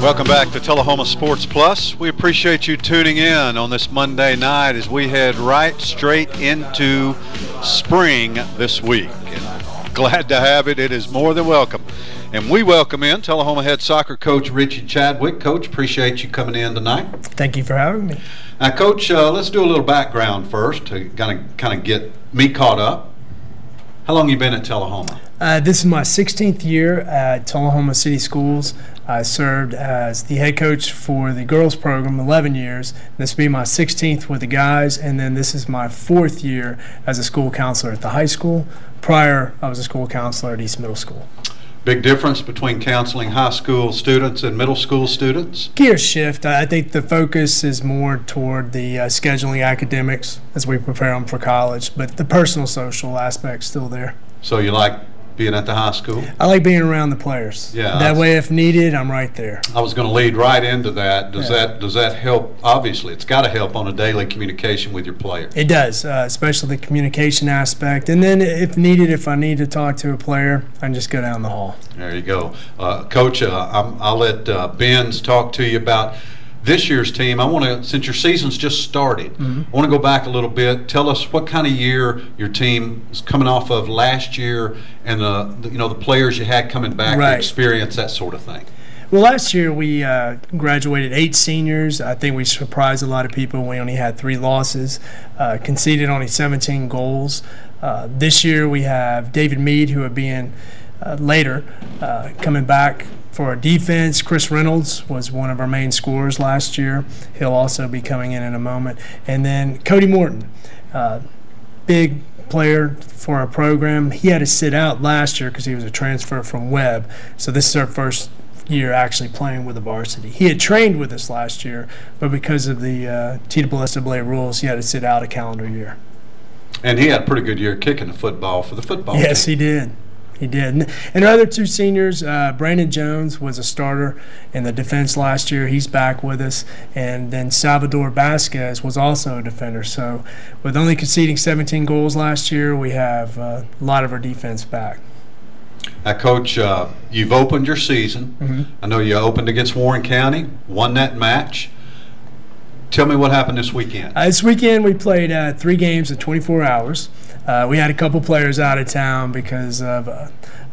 Welcome back to Tullahoma Sports Plus. We appreciate you tuning in on this Monday night as we head right straight into spring this week. And glad to have it. It is more than welcome. And we welcome in Tullahoma head soccer coach Richie Chadwick. Coach, appreciate you coming in tonight. Thank you for having me. Now, Coach, let's do a little background first to kind of get me caught up. How long have you been at Tullahoma? This is my 16th year at Tullahoma City Schools. I served as the head coach for the girls program 11 years. This will be my 16th with the guys, and then this is my 4th year as a school counselor at the high school. Prior, I was a school counselor at East Middle School. Big difference between counseling high school students and middle school students? Gear shift. I think the focus is more toward the scheduling academics as we prepare them for college, but the personal social aspect's still there. So you like being at the high school? I like being around the players. Yeah. That way, if needed, I'm right there. I was going to lead right into that. Does that help? Obviously, it's got to help on a daily communication with your players. It does, especially the communication aspect. And then, if needed, if I need to talk to a player, I can just go down the hall. There you go, Coach. I'll let Benz talk to you about this year's team. I want to, since your season's just started, I want to go back a little bit. Tell us what kind of year your team is coming off of last year, and the players you had coming back to experience that sort of thing. Well, last year we graduated 8 seniors. I think we surprised a lot of people. We only had 3 losses, conceded only 17 goals. This year we have David Mead, who will be in later, coming back for our defense. Chris Reynolds was one of our main scorers last year. He'll also be coming in a moment. And then Cody Morton, big player for our program. He had to sit out last year because he was a transfer from Webb. So this is our first year actually playing with the varsity. He had trained with us last year, but because of the TSSAA rules, he had to sit out a calendar year. And he had a pretty good year kicking the football for the football team. Yes, he did. He did. And our other 2 seniors, Brandon Jones was a starter in the defense last year. He's back with us. And then Salvador Vasquez was also a defender. So with only conceding 17 goals last year, we have a lot of our defense back. Now, Coach, you've opened your season. I know you opened against Warren County, won that match. Tell me what happened this weekend. This weekend we played 3 games in 24 hours. We had a couple players out of town because of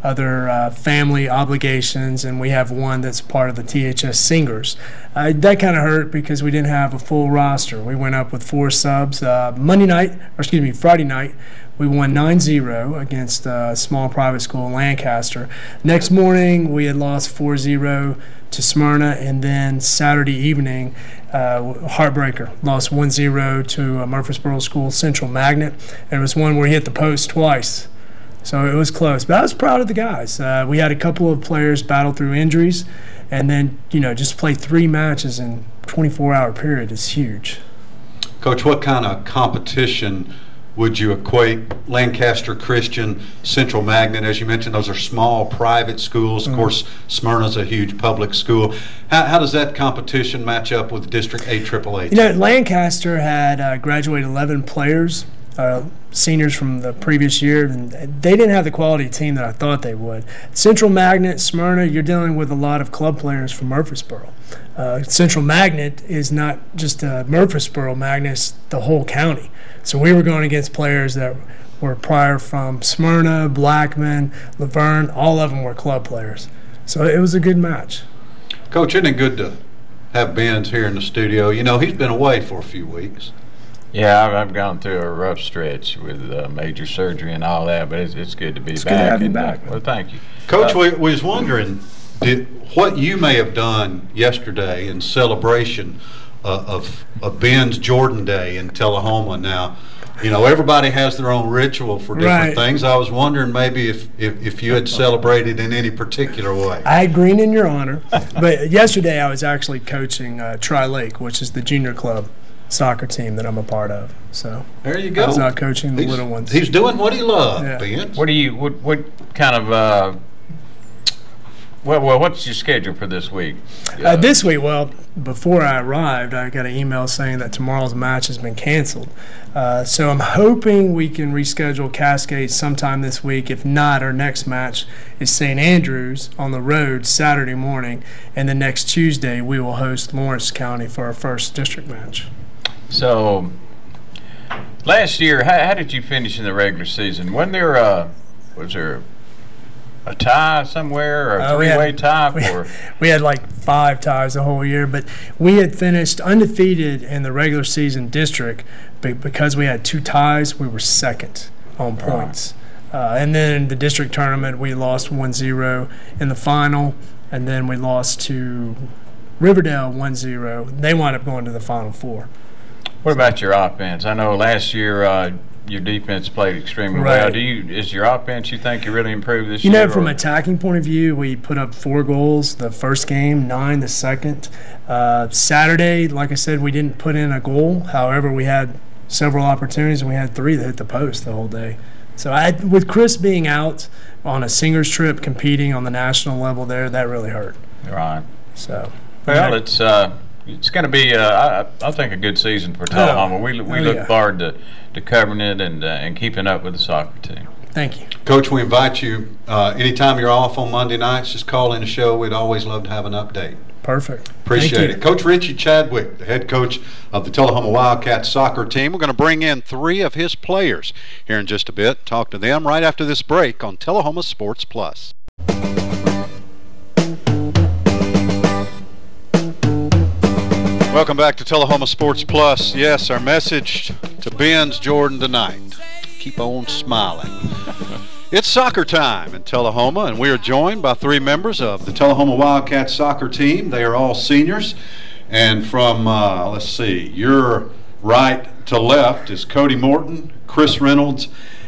other family obligations, and we have one that's part of the THS Singers. That kind of hurt because we didn't have a full roster. We went up with 4 subs. Friday night, we won 9-0 against a small private school in Lancaster. Next morning, we had lost 4-0 to Smyrna, and then Saturday evening, heartbreaker, lost 1-0 to Murfreesboro School Central Magnet, and it was one where he hit the post twice. So it was close, but I was proud of the guys. We had a couple of players battle through injuries, and then just play 3 matches in a 24-hour period is huge. Coach, what kind of competition would you equate Lancaster Christian, Central Magnet? As you mentioned, those are small private schools. Of course, Smyrna's a huge public school. How does that competition match up with District AAA? Lancaster had graduated 11 players, seniors from the previous year, and they didn't have the quality team that I thought they would. Central Magnet, Smyrna, you're dealing with a lot of club players from Murfreesboro. Central Magnet is not just Murfreesboro Magnet, it's the whole county. So we were going against players that were prior from Smyrna, Blackman, Laverne. All of them were club players. So it was a good match. Coach, isn't it good to have Benz here in the studio? He's been away for a few weeks. Yeah, I've gone through a rough stretch with major surgery and all that, but it's good to be back. Good to have you back. Well, thank you. Coach, we was wondering what you may have done yesterday in celebration of Ben's Jordan Day in Tullahoma. Now, everybody has their own ritual for different things. I was wondering maybe if you had celebrated in any particular way. I had green in your honor, but yesterday I was actually coaching Tri-Lake, which is the junior club soccer team that I'm a part of. So there you go. I was out coaching the little ones. He's doing what he loves, Ben. What kind of Well, what's your schedule for this week? This week, well, before I arrived, I got an email saying that tomorrow's match has been canceled. So I'm hoping we can reschedule Cascade sometime this week. If not, our next match is St. Andrews on the road Saturday morning, and then next Tuesday we will host Lawrence County for our first district match. So, last year, how did you finish in the regular season? Was there a tie somewhere, or a three-way tie? We had like 5 ties the whole year, but we had finished undefeated in the regular season district, but because we had 2 ties, we were second on points. And then in the district tournament, we lost 1-0 in the final, and then we lost to Riverdale 1-0. They wound up going to the Final Four. What about your offense? I know last year your defense played extremely well. Is your offense, you think, you really improved this year? You know, from an attacking point of view, we put up 4 goals the first game, 9 the second. Saturday, like I said, we didn't put in a goal. However, we had several opportunities, and we had 3 that hit the post the whole day. So with Chris being out on a singers trip competing on the national level there, that really hurt. Right. So. Well, it's going to be, I think, a good season for Tullahoma. We look forward to covering it and keeping up with the soccer team. Thank you. Coach, we invite you anytime you're off on Monday nights, just call in the show. We'd always love to have an update. Perfect. Appreciate it. Coach Richie Chadwick, the head coach of the Tullahoma Wildcats soccer team. We're going to bring in 3 of his players here in just a bit. Talk to them right after this break on Tullahoma Sports Plus. Welcome back to Tullahoma Sports Plus. Yes, our message to Ben's Jordan tonight: keep on smiling. It's soccer time in Tullahoma, and we are joined by 3 members of the Tullahoma Wildcats soccer team. They are all seniors. And from, let's see, your right to left is Cody Morton, Chris Reynolds,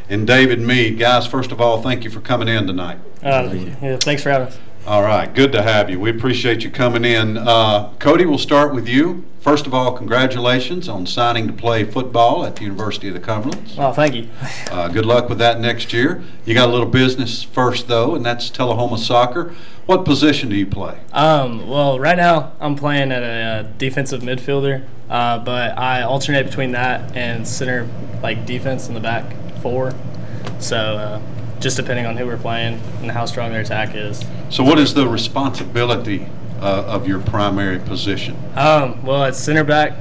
and David Mead. Guys, first of all, thank you for coming in tonight. Thanks for having us. All right, good to have you. We appreciate you coming in. Cody, we'll start with you. First of all, congratulations on signing to play football at the University of the Cumberlands. Oh, thank you. Good luck with that next year. You got a little business first, though, and that's Tullahoma soccer. What position do you play? Well, right now I'm playing at a defensive midfielder, but I alternate between that and center, like defense in the back 4. So just depending on who we're playing and how strong their attack is. So what is the responsibility of your primary position? Well, at center back,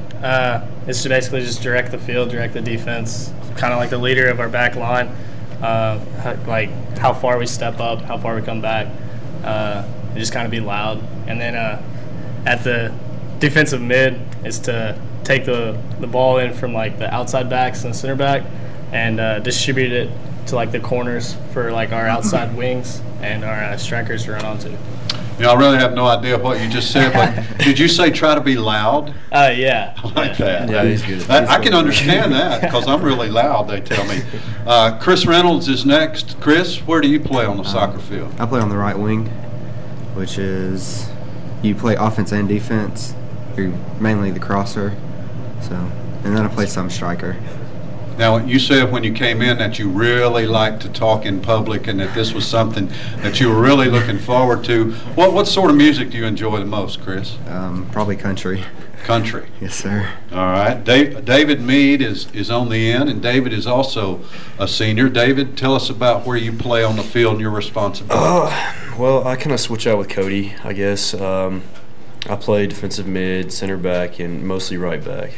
it's to basically just direct the field, direct the defense, kind of like the leader of our back line, like how far we step up, how far we come back, and just kind of be loud. And then at the defensive mid is to take the ball in from like the outside backs and the center back and distribute it to like the corners for like our outside wings and our strikers to run onto. You know, I really have no idea what you just said, but did you say try to be loud? Yeah. I like that. Yeah, he's good. I can understand that because I'm really loud, they tell me. Chris Reynolds is next. Chris, where do you play on the soccer field? I play on the right wing, which is you play offense and defense. You're mainly the crosser. So, and then I play some striker. Now, you said when you came in that you really like to talk in public and that this was something that you were really looking forward to. What sort of music do you enjoy the most, Chris? Probably country. Country. Yes, sir. All right. David Mead is on the end, and David is also a senior. David, tell us about where you play on the field and your responsibility. Well, I kind of switch out with Cody, I guess. I play defensive mid, center back, and mostly right back.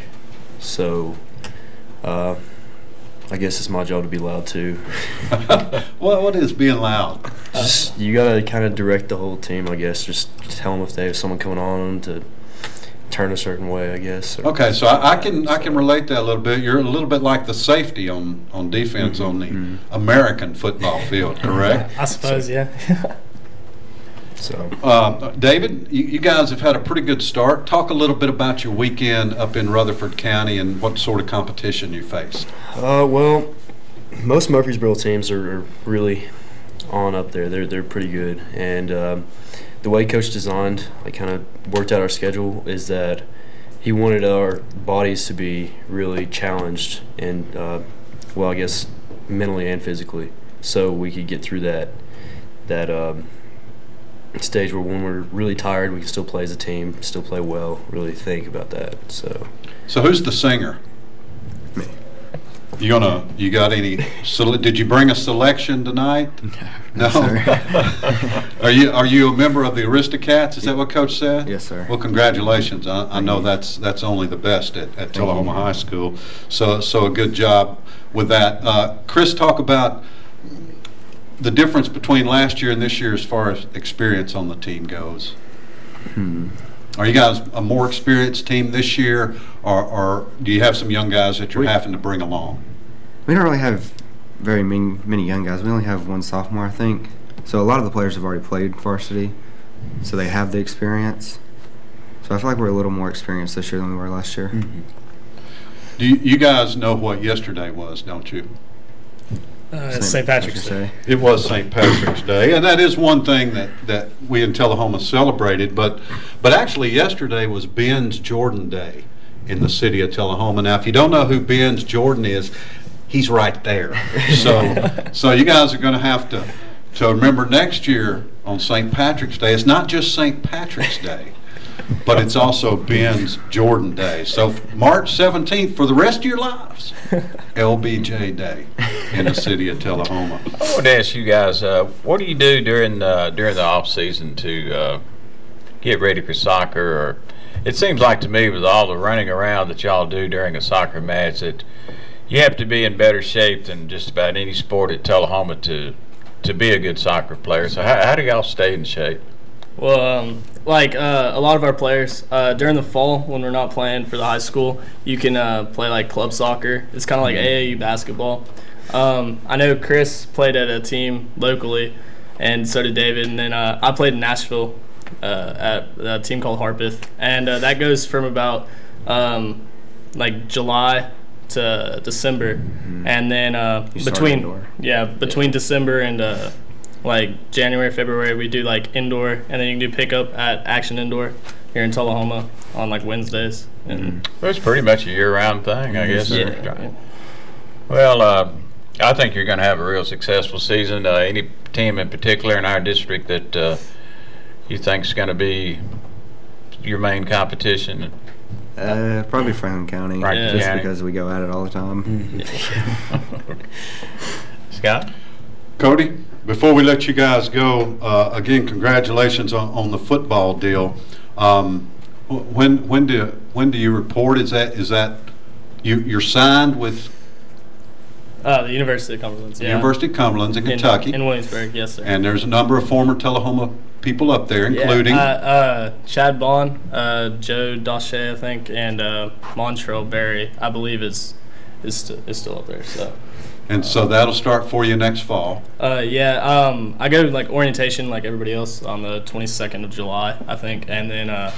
So, I guess it's my job to be loud too. What is being loud? Just you gotta kind of direct the whole team, I guess. Just tell them if they have someone coming on them to turn a certain way, I guess. Okay, so I can relate that a little bit. You're a little bit like the safety on defense on the American football field, correct? I suppose, yeah. So, David, you guys have had a pretty good start. Talk a little bit about your weekend up in Rutherford County and what sort of competition you faced. Well, most Murfreesboro teams are really on up there. They're pretty good, and the way Coach designed, like kind of worked out our schedule, is that he wanted our bodies to be really challenged and, well, I guess mentally and physically, so we could get through that stage where when we're really tired, we can still play as a team, still play well, really think about that. So who's the singer? Me. You got any? Did you bring a selection tonight? No. Sir. Are you a member of the Aristocats? Is that what Coach said? Yes, sir. Well, congratulations. I know that's only the best at Tullahoma High School. So a good job with that. Chris, talk about the difference between last year and this year as far as experience on the team goes. Are you guys a more experienced team this year, or do you have some young guys that you're having to bring along? We don't really have very many young guys. We only have one sophomore, I think. So a lot of the players have already played varsity, so they have the experience. So I feel like we're a little more experienced this year than we were last year. Do you guys know what yesterday was, don't you? St. Patrick's Day. It was St. Patrick's Day, and that is one thing that we in Tullahoma celebrated. But actually, yesterday was Ben's Jordan Day in the city of Tullahoma. Now, if you don't know who Ben's Jordan is, he's right there. So you guys are going to have to remember next year on St. Patrick's Day. It's not just St. Patrick's Day, but it's also Ben's Jordan Day. So March 17th, for the rest of your lives, LBJ Day in the city of Tullahoma. I want to ask you guys, what do you do during the off season to get ready for soccer? Or it seems like to me, with all the running around that y'all do during a soccer match, that you have to be in better shape than just about any sport at Tullahoma to be a good soccer player. So how do y'all stay in shape? Well, a lot of our players, during the fall when we're not playing for the high school, you can play like club soccer. It's kind of like AAU basketball. I know Chris played at a team locally, and so did David. And then I played in Nashville at a team called Harpeth. And that goes from about July to December. And then between December and January, February, we do like indoor, and then you can do pickup at Action Indoor here in Tullahoma on like Wednesdays. And Well, it's pretty much a year-round thing, I guess. Yeah. Well, I think you're going to have a real successful season. Any team in particular in our district that you think is going to be your main competition? Probably Franklin County, Franklin just County. because we go at it all the time. Scott? Cody, before we let you guys go, again, congratulations on the football deal. When do you report? Is that you're signed with the University of Cumberland? Yeah. University of Cumberland in Kentucky, in Williamsburg, yes, sir. and there's a number of former Tullahoma people up there, including Chad Bond, Joe Dache, I think, and Montrell Berry, I believe, is still up there. So that'll start for you next fall. I go to like orientation like everybody else on the 22nd of July, I think, and then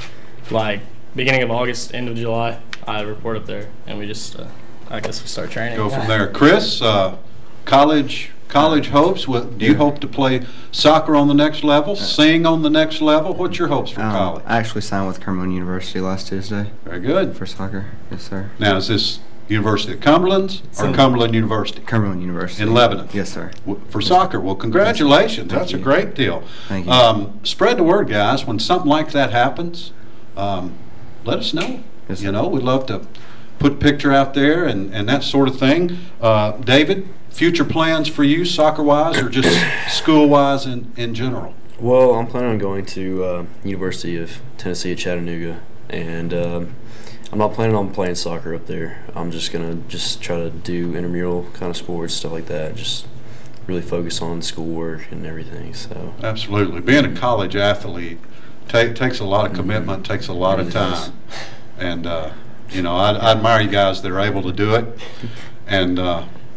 beginning of August, end of July, I report up there, and we just I guess we start training. Go from there. Chris, college hopes. Do you hope to play soccer on the next level, sing on the next level? What's your hopes for college? I actually signed with Cumberland University last Tuesday. Very good. For soccer, yes, sir. Now, is this University of Cumberland or Cumberland University? Cumberland University. In Lebanon? Yes, sir. For soccer. Well, congratulations. That's a great deal. Thank you. Spread the word, guys. When something like that happens, let us know. Yes, sir. We'd love to put a picture out there and that sort of thing. David, future plans for you, soccer-wise or just school-wise in general? Well, I'm planning on going to University of Tennessee at Chattanooga, and I'm not planning on playing soccer up there. I'm just going to try to do intramural kind of sports, stuff like that, just really focus on schoolwork and everything. So Absolutely. Being a college athlete takes a lot of commitment, takes a lot of time. And, I admire you guys that are able to do it, and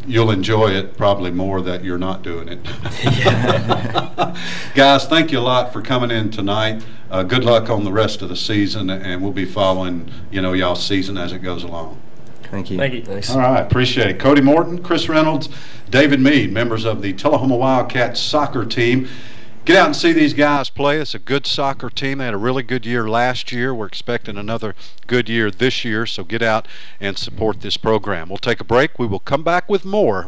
you'll enjoy it probably more that you're not doing it. Guys, thank you a lot for coming in tonight. Good luck on the rest of the season, and we'll be following, y'all's season as it goes along. Thank you. Thank you. thanks. All right, appreciate it. Cody Morton, Chris Reynolds, David Mead, members of the Tullahoma Wildcats soccer team. Get out and see these guys play. It's a good soccer team. They had a really good year last year. We're expecting another good year this year, so get out and support this program. We'll take a break. We will come back with more.